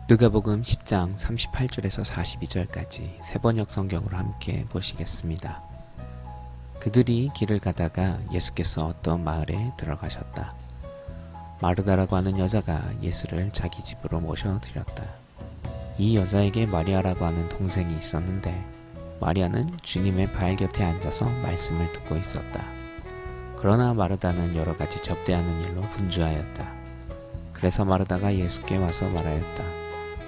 누가복음 10장 38절에서 42절까지 세번역 성경으로 함께 보시겠습니다. 그들이 길을 가다가 예수께서 어떤 마을에 들어가셨다. 마르다라고 하는 여자가 예수를 자기 집으로 모셔드렸다. 이 여자에게 마리아라고 하는 동생이 있었는데 마리아는 주님의 발 곁에 앉아서 말씀을 듣고 있었다. 그러나 마르다는 여러 가지 접대하는 일로 분주하였다. 그래서 마르다가 예수께 와서 말하였다.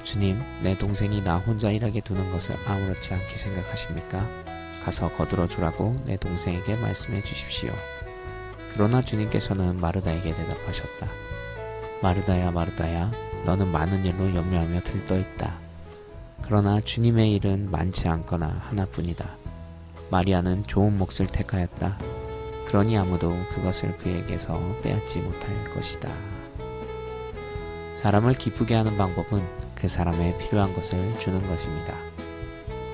주님, 내 동생이 나 혼자 일하게 두는 것을 아무렇지 않게 생각하십니까? 가서 거들어 주라고 내 동생에게 말씀해 주십시오. 그러나 주님께서는 마르다에게 대답하셨다. 마르다야, 마르다야, 너는 많은 일로 염려하며 들떠있다. 그러나 주님의 일은 많지 않거나 하나뿐이다. 마리아는 좋은 몫을 택하였다. 그러니 아무도 그것을 그에게서 빼앗지 못할 것이다. 사람을 기쁘게 하는 방법은 그 사람의 필요한 것을 주는 것입니다.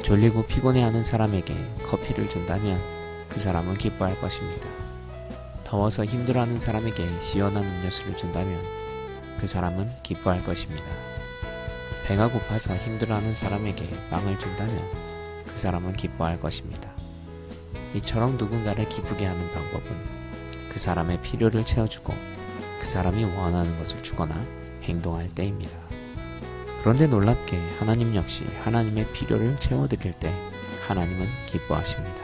졸리고 피곤해하는 사람에게 커피를 준다면 그 사람은 기뻐할 것입니다. 더워서 힘들어하는 사람에게 시원한 음료수를 준다면 그 사람은 기뻐할 것입니다. 배가 고파서 힘들어하는 사람에게 빵을 준다면 그 사람은 기뻐할 것입니다. 이처럼 누군가를 기쁘게 하는 방법은 그 사람의 필요를 채워주고 그 사람이 원하는 것을 주거나 행동할 때입니다. 그런데 놀랍게 하나님 역시 하나님의 필요를 채워드릴 때 하나님은 기뻐하십니다.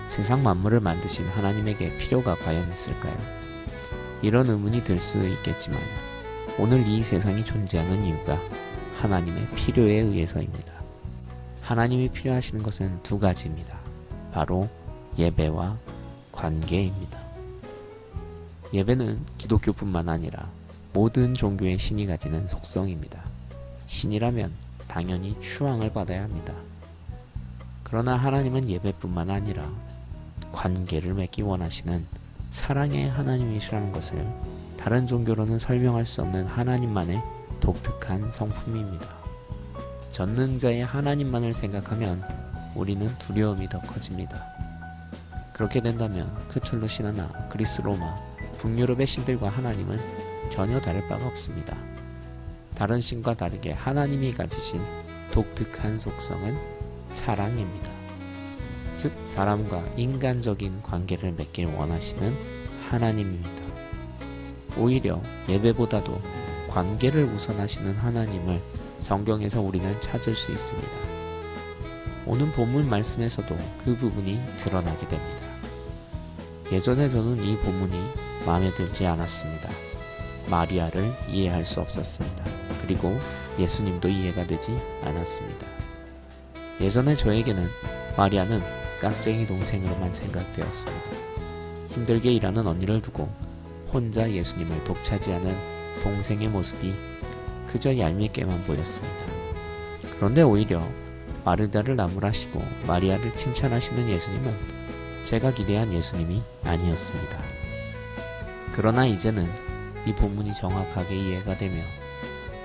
세상 만물을 만드신 하나님에게 필요가 과연 있을까요? 이런 의문이 들 수 있겠지만 오늘 이 세상이 존재하는 이유가 하나님의 필요에 의해서입니다. 하나님이 필요하시는 것은 두 가지입니다. 바로 예배와 관계입니다. 예배는 기독교뿐만 아니라 모든 종교의 신이 가지는 속성입니다. 신이라면 당연히 추앙을 받아야 합니다. 그러나 하나님은 예배뿐만 아니라 관계를 맺기 원하시는 사랑의 하나님이시라는 것을 다른 종교로는 설명할 수 없는 하나님만의 독특한 성품입니다. 전능자의 하나님만을 생각하면 우리는 두려움이 더 커집니다. 그렇게 된다면 크툴루 신화나 그리스 로마, 북유럽의 신들과 하나님은 전혀 다를 바가 없습니다. 다른 신과 다르게 하나님이 가지신 독특한 속성은 사랑입니다. 즉 사람과 인간적인 관계를 맺길 원하시는 하나님입니다. 오히려 예배보다도 관계를 우선하시는 하나님을 성경에서 우리는 찾을 수 있습니다. 오늘 본문 말씀에서도 그 부분이 드러나게 됩니다. 예전에 저는 이 본문이 마음에 들지 않았습니다. 마리아를 이해할 수 없었습니다. 그리고 예수님도 이해가 되지 않았습니다. 예전에 저에게는 마리아는 깍쟁이 동생으로만 생각되었습니다. 힘들게 일하는 언니를 두고 혼자 예수님을 독차지하는 동생의 모습이 그저 얄밉게만 보였습니다. 그런데 오히려 마르다를 나무라시고 마리아를 칭찬하시는 예수님은 제가 기대한 예수님이 아니었습니다. 그러나 이제는 이 본문이 정확하게 이해가 되며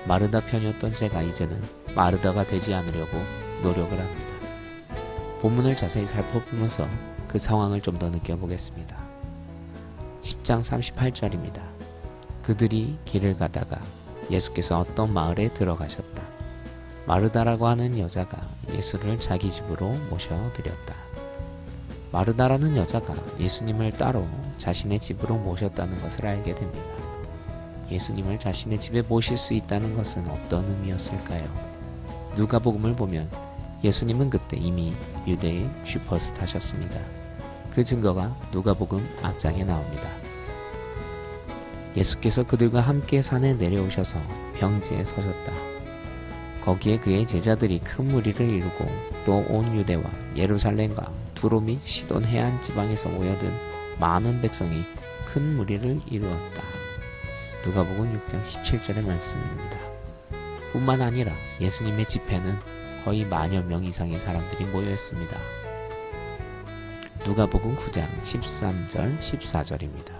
마르다 편이었던 제가 이제는 마르다가 되지 않으려고 노력을 합니다. 본문을 자세히 살펴보면서 그 상황을 좀 더 느껴보겠습니다. 10장 38절입니다. 그들이 길을 가다가 예수께서 어떤 마을에 들어가셨다. 마르다라고 하는 여자가 예수를 자기 집으로 모셔드렸다. 마르다라는 여자가 예수님을 따로 자신의 집으로 모셨다는 것을 알게 됩니다. 예수님을 자신의 집에 모실 수 있다는 것은 어떤 의미였을까요? 누가복음을 보면 예수님은 그때 이미 유대의 슈퍼스타셨습니다. 그 증거가 누가복음 앞장에 나옵니다. 예수께서 그들과 함께 산에 내려오셔서 평지에 서셨다. 거기에 그의 제자들이 큰 무리를 이루고 또 온 유대와 예루살렘과 두로 및 시돈 해안 지방에서 모여든 많은 백성이 큰 무리를 이루었다. 누가복음 6장 17절의 말씀입니다. 뿐만 아니라 예수님의 집회는 거의 10,000여 명 이상의 사람들이 모여있습니다. 누가복음 9장 13절 14절입니다.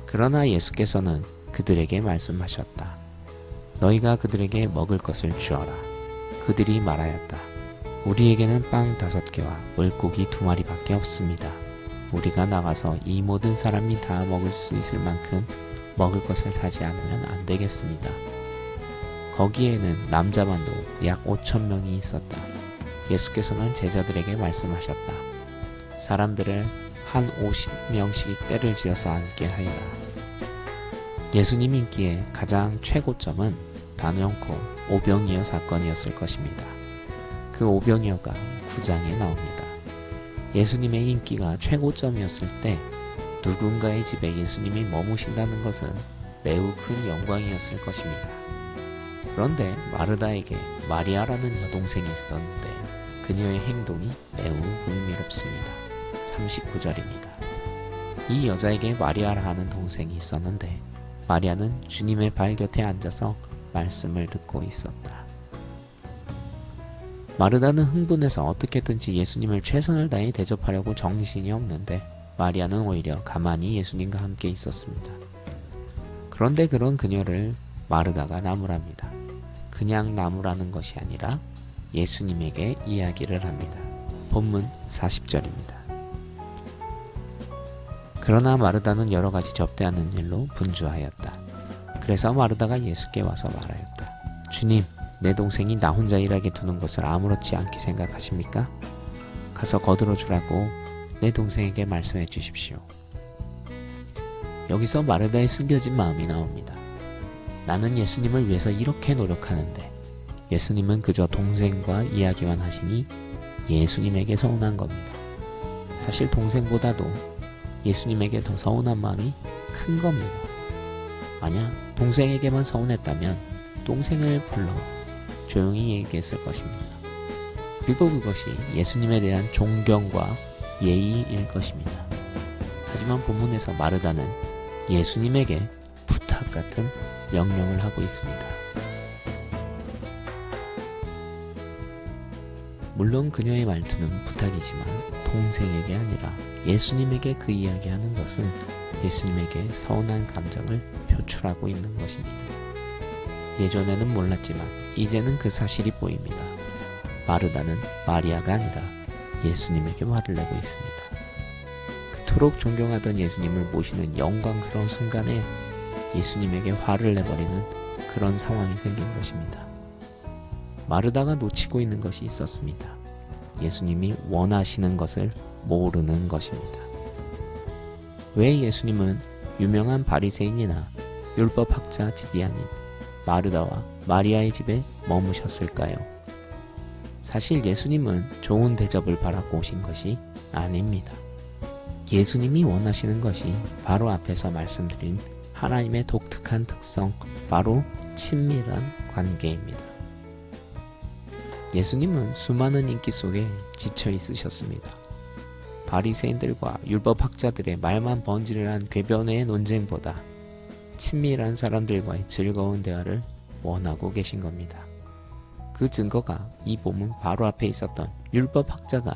그러나 예수께서는 그들에게 말씀하셨다. 너희가 그들에게 먹을 것을 주어라. 그들이 말하였다. 우리에게는 빵 5개와 물고기 2마리밖에 없습니다. 우리가 나가서 이 모든 사람이 다 먹을 수 있을 만큼 먹을 것을 사지 않으면 안 되겠습니다. 거기에는 남자만도 약 5천 명이 있었다. 예수께서는 제자들에게 말씀하셨다. 사람들을 한 50명씩 떼를 지어서 앉게 하여라. 예수님 인기의 가장 최고점은 단연코 오병이어 사건이었을 것입니다. 그 오병이어가 9장에 나옵니다. 예수님의 인기가 최고점이었을 때 누군가의 집에 예수님이 머무신다는 것은 매우 큰 영광이었을 것입니다. 그런데 마르다에게 마리아라는 여동생이 있었는데 그녀의 행동이 매우 흥미롭습니다. 39절입니다. 이 여자에게 마리아라 하는 동생이 있었는데 마리아는 주님의 발 곁에 앉아서 말씀을 듣고 있었다. 마르다는 흥분해서 어떻게든지 예수님을 최선을 다해 대접하려고 정신이 없는데 마리아는 오히려 가만히 예수님과 함께 있었습니다. 그런데 그런 그녀를 마르다가 나무랍니다. 그냥 나무라는 것이 아니라 예수님에게 이야기를 합니다. 본문 40절입니다. 그러나 마르다는 여러 가지 접대하는 일로 분주하였다. 그래서 마르다가 예수께 와서 말하였다. 주님, 내 동생이 나 혼자 일하게 두는 것을 아무렇지 않게 생각하십니까? 가서 거들어 주라고 내 동생에게 말씀해 주십시오. 여기서 마르다의 숨겨진 마음이 나옵니다. 나는 예수님을 위해서 이렇게 노력하는데 예수님은 그저 동생과 이야기만 하시니 예수님에게 서운한 겁니다. 사실 동생보다도 예수님에게 더 서운한 마음이 큰 겁니다. 만약 동생에게만 서운했다면 동생을 불러 조용히 얘기했을 것입니다. 그리고 그것이 예수님에 대한 존경과 예의일 것입니다. 하지만 본문에서 마르다는 예수님에게 부탁 같은 명령을 하고 있습니다. 물론 그녀의 말투는 부탁이지만 동생에게 아니라 예수님에게 그 이야기하는 것은 예수님에게 서운한 감정을 표출하고 있는 것입니다. 예전에는 몰랐지만 이제는 그 사실이 보입니다. 마르다는 마리아가 아니라 예수님에게 화를 내고 있습니다. 그토록 존경하던 예수님을 모시는 영광스러운 순간에 예수님에게 화를 내버리는 그런 상황이 생긴 것입니다. 마르다가 놓치고 있는 것이 있었습니다. 예수님이 원하시는 것을 모르는 것입니다. 왜 예수님은 유명한 바리새인이나 율법학자 집이 아닌 마르다와 마리아의 집에 머무셨을까요? 사실 예수님은 좋은 대접을 바라고 오신 것이 아닙니다. 예수님이 원하시는 것이 바로 앞에서 말씀드린 하나님의 독특한 특성, 바로 친밀한 관계입니다. 예수님은 수많은 인기 속에 지쳐 있으셨습니다. 바리새인들과 율법학자들의 말만 번지르르한 궤변의 논쟁보다 친밀한 사람들과의 즐거운 대화를 원하고 계신 겁니다. 그 증거가 이 본문 바로 앞에 있었던 율법학자가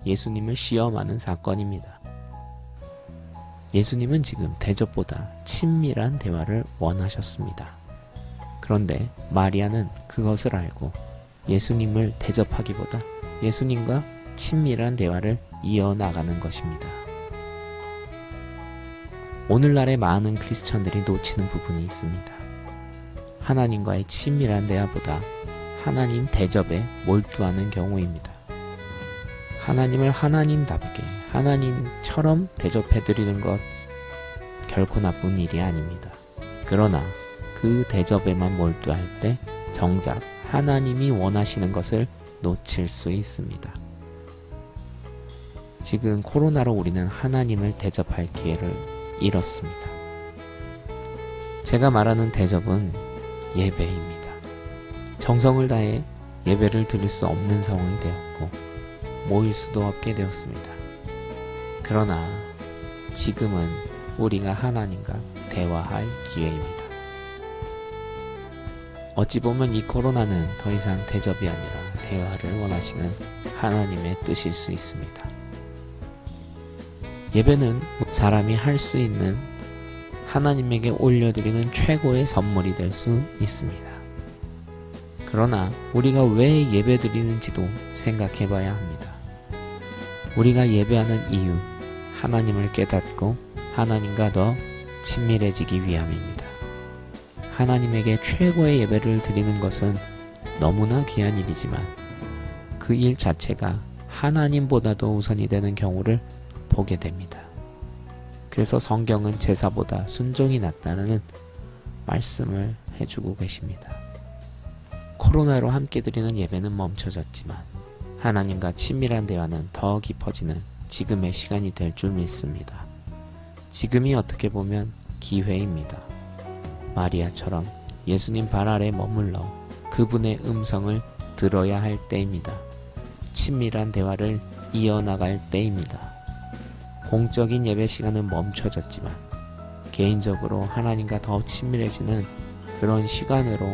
예수님을 시험하는 사건입니다. 예수님은 지금 대접보다 친밀한 대화를 원하셨습니다. 그런데 마리아는 그것을 알고 예수님을 대접하기보다 예수님과 친밀한 대화를 이어나가는 것입니다. 오늘날의 많은 크리스천들이 놓치는 부분이 있습니다. 하나님과의 친밀한 대화보다 하나님 대접에 몰두하는 경우입니다. 하나님을 하나님답게 하나님처럼 대접해드리는 것 결코 나쁜 일이 아닙니다. 그러나 그 대접에만 몰두할 때 정작 하나님이 원하시는 것을 놓칠 수 있습니다. 지금 코로나로 우리는 하나님을 대접할 기회를 잃었습니다. 제가 말하는 대접은 예배입니다. 정성을 다해 예배를 드릴 수 없는 상황이 되었고 모일 수도 없게 되었습니다. 그러나 지금은 우리가 하나님과 대화할 기회입니다. 어찌 보면 이 코로나는 더 이상 대접이 아니라 대화를 원하시는 하나님의 뜻일 수 있습니다. 예배는 사람이 할 수 있는 하나님에게 올려드리는 최고의 선물이 될 수 있습니다. 그러나 우리가 왜 예배드리는지도 생각해 봐야 합니다. 우리가 예배하는 이유, 하나님을 깨닫고 하나님과 더 친밀해지기 위함입니다. 하나님에게 최고의 예배를 드리는 것은 너무나 귀한 일이지만 그 일 자체가 하나님보다도 우선이 되는 경우를 보게 됩니다. 그래서 성경은 제사보다 순종이 낫다는 말씀을 해주고 계십니다. 코로나로 함께 드리는 예배는 멈춰졌지만 하나님과 친밀한 대화는 더 깊어지는 지금의 시간이 될 줄 믿습니다. 지금이 어떻게 보면 기회입니다. 마리아처럼 예수님 발 아래 머물러 그분의 음성을 들어야 할 때입니다. 친밀한 대화를 이어나갈 때입니다. 공적인 예배 시간은 멈춰졌지만 개인적으로 하나님과 더 친밀해지는 그런 시간으로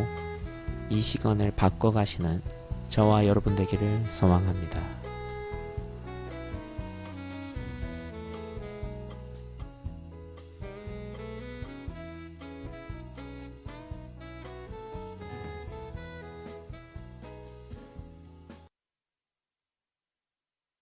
이 시간을 바꿔가시는 저와 여러분 되기를 소망합니다.